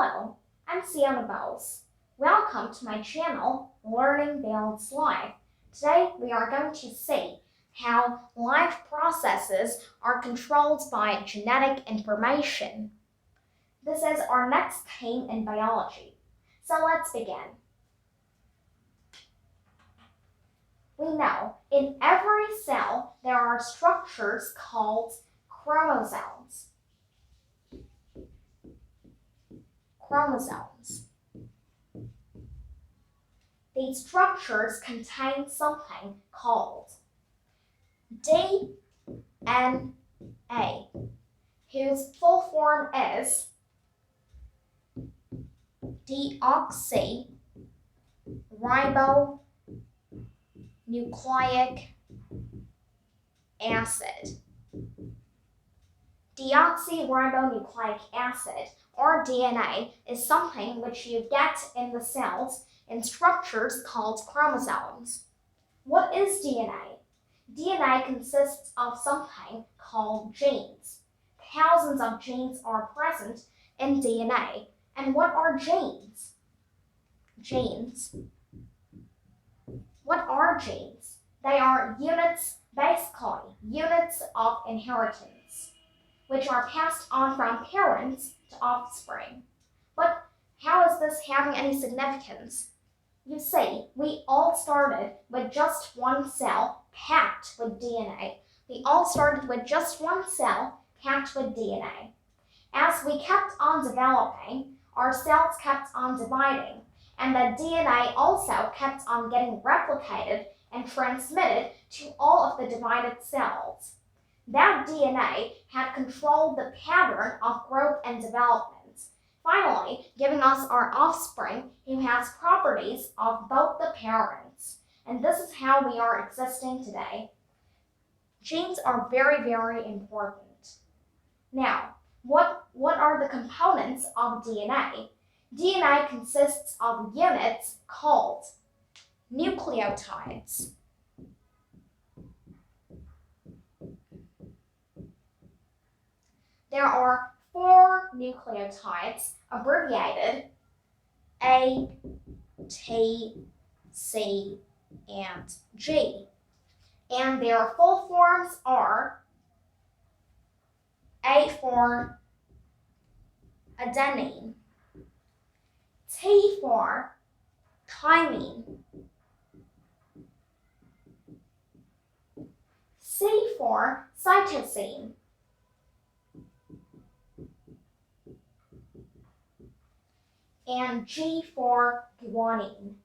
Hello, I'm Sienna Bowles. Welcome to my channel, Learning Balanced Life. Today we are going to see how life processes are controlled by genetic information. This is our next theme in biology. So let's begin. We know in every cell there are structures called chromosomes. These structures contain something called DNA, whose full form is deoxyribonucleic acid. Deoxyribonucleic acid, or DNA, is something which you get in the cells in structures called chromosomes. What is DNA? DNA consists of something called genes. Thousands of genes are present in DNA. And what are genes? What are genes? They are basically units of inheritance, which are passed on from parents to offspring. But how is this having any significance? You see, we all started with just one cell packed with DNA. We all started with just one cell packed with DNA. As we kept on developing, our cells kept on dividing, and the DNA also kept on getting replicated and transmitted to all of the divided cells. That DNA had controlled the pattern of growth and development, finally giving us our offspring who has properties of both the parents. And this is how we are existing today. Genes are very, very important. Now, what are the components of DNA? DNA consists of units called nucleotides. There are 4 nucleotides, abbreviated A, T, C, and G. And their full forms are A for adenine, T for thymine, C for cytosine, and G for guanine.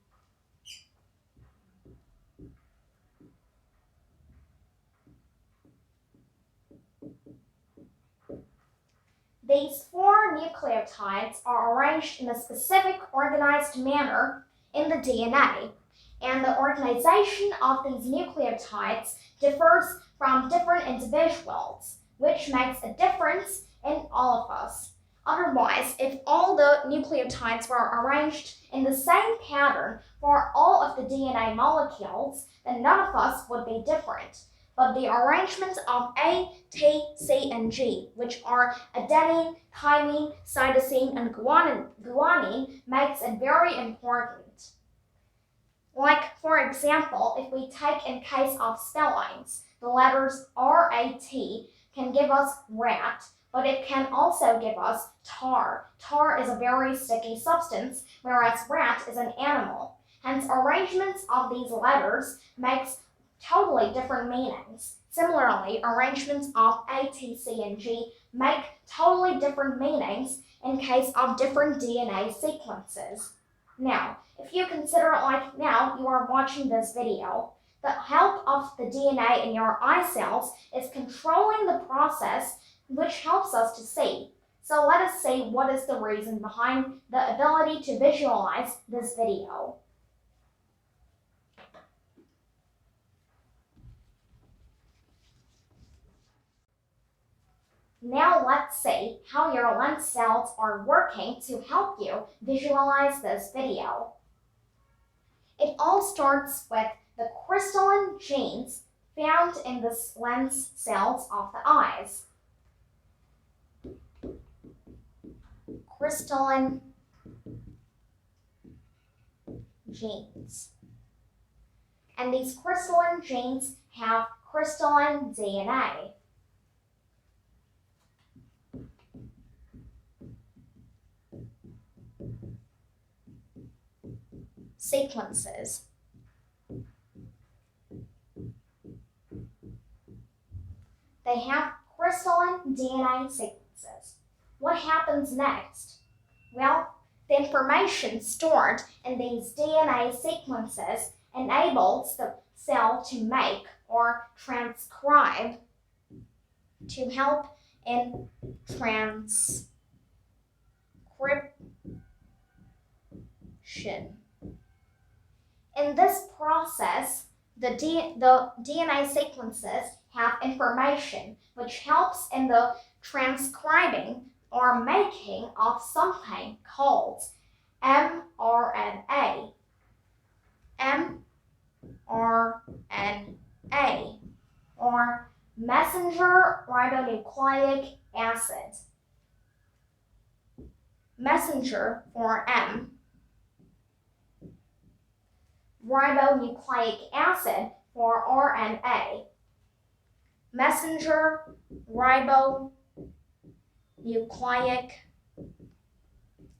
These 4 nucleotides are arranged in a specific organized manner in the DNA, and the organization of these nucleotides differs from different individuals, which makes a difference in all of us. Otherwise, if all the nucleotides were arranged in the same pattern for all of the DNA molecules, then none of us would be different. But the arrangement of A, T, C, and G, which are adenine, thymine, cytosine, and guanine, makes it very important. Like, for example, if we take in case of spellings, the letters R-A-T can give us rat, but it can also give us tar. Tar is a very sticky substance, whereas rat is an animal. Hence, arrangements of these letters makes totally different meanings. Similarly, arrangements of A, T, C, and G make totally different meanings in case of different DNA sequences. Now, if you consider it like now you are watching this video, the help of the DNA in your eye cells is controlling the process which helps us to see. So let us see what is the reason behind the ability to visualize this video. Now let's see how your lens cells are working to help you visualize this video. It all starts with the crystalline genes found in the lens cells of the eyes. Crystalline genes. And these crystalline genes have crystalline DNA. Sequences. They have crystalline DNA sequences. What happens next? Well, the information stored in these DNA sequences enables the cell to make or transcribe to help in transcription. In this process, the DNA sequences have information which helps in the transcribing or making of something called mRNA. mRNA, or messenger ribonucleic acid. Messenger for M. Ribonucleic acid for RNA. Messenger ribonucleic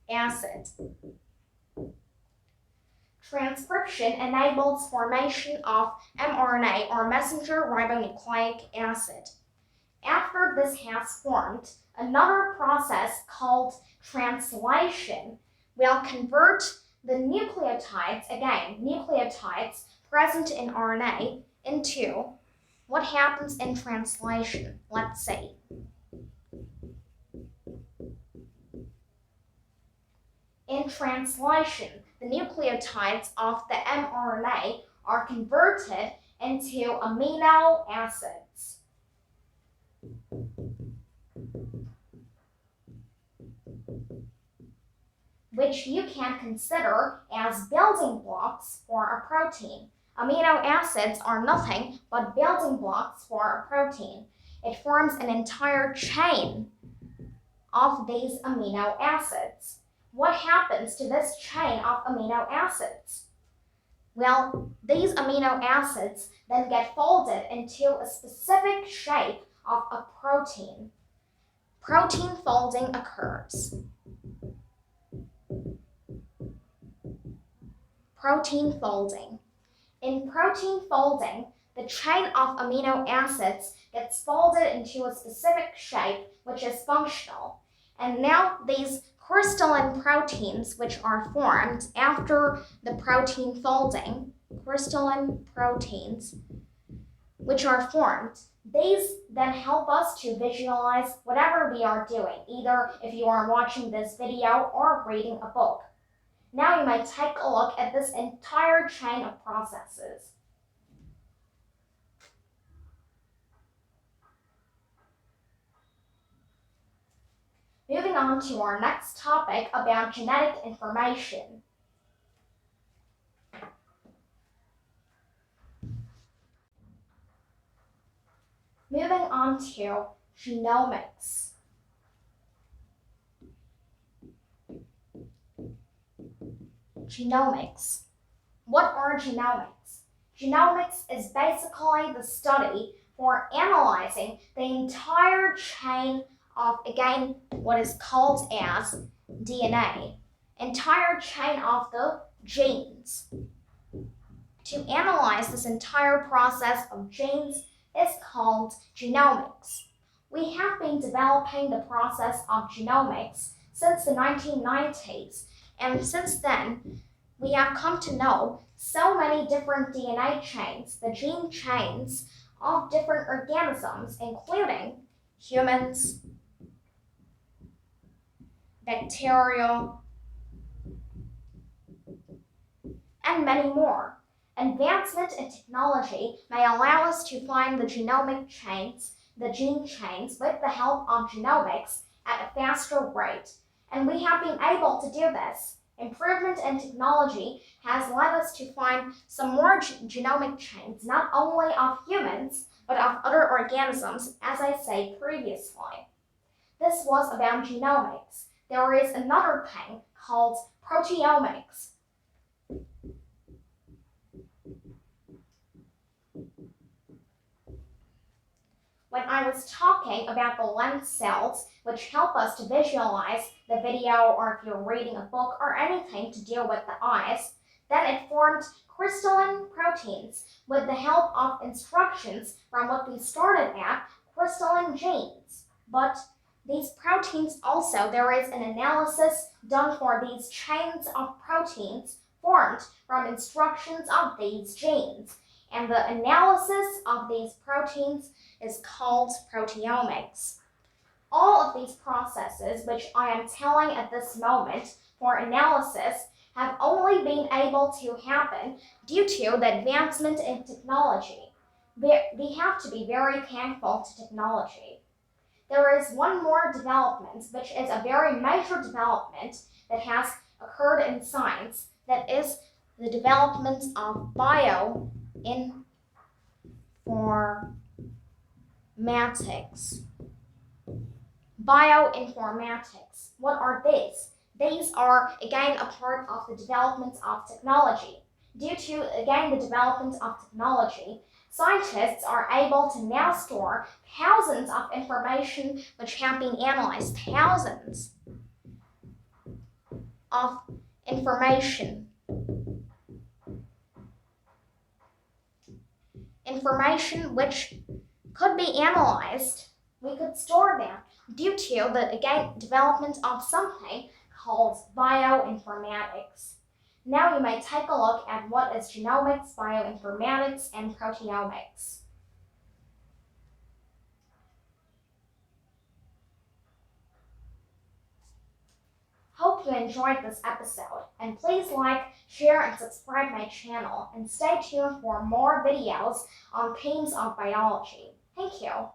acid. Transcription enables formation of mRNA or messenger ribonucleic acid. After this has formed, another process called translation will convert the nucleotides, again, nucleotides present in RNA, into what happens in translation. Let's see. In translation, the nucleotides of the mRNA are converted into amino acids. Which you can consider as building blocks for a protein. Amino acids are nothing but building blocks for a protein. It forms an entire chain of these amino acids. What happens to this chain of amino acids? Well, these amino acids then get folded into a specific shape of a protein. Protein folding occurs. Protein folding. In protein folding, the chain of amino acids gets folded into a specific shape which is functional. And now these crystalline proteins which are formed after the protein folding, crystalline proteins which are formed, these then help us to visualize whatever we are doing, either if you are watching this video or reading a book. Now you might take a look at this entire chain of processes. Moving on to our next topic about genetic information. Moving on to genomics. Genomics. What are genomics? Genomics is basically the study for analyzing the entire chain of, again, what is called as DNA, entire chain of the genes. To analyze this entire process of genes is called genomics. We have been developing the process of genomics since the 1990s. And since then, we have come to know so many different DNA chains, the gene chains of different organisms, including humans, bacteria, and many more. Advancement in technology may allow us to find the genomic chains, the gene chains, with the help of genomics at a faster rate. And we have been able to do this. Improvement in technology has led us to find some more genomic chains, not only of humans, but of other organisms, as I said previously. This was about genomics. There is another thing called proteomics. when I was talking about the lens cells, which help us to visualize the video, or if you're reading a book or anything to deal with the eyes, then it formed crystalline proteins with the help of instructions from what we started at, crystalline genes. But these proteins also, there is an analysis done for these chains of proteins formed from instructions of these genes. And the analysis of these proteins is called proteomics. All of these processes, which I am telling at this moment for analysis, have only been able to happen due to the advancement in technology. We have to be very thankful to technology. There is one more development, which is a very major development that has occurred in science, that is the development of bioinformatics. Bioinformatics. What are these? These are, again, a part of the development of technology. Due to, again, the development of technology, scientists are able to now store thousands of information which have been analyzed, thousands of information which could be analyzed. We could store them due to the, again, development of something called bioinformatics. Now you may take a look at what is genomics, bioinformatics, and proteomics. Hope you enjoyed this episode, and please like, share, and subscribe my channel, and stay tuned for more videos on themes of biology. Thank you.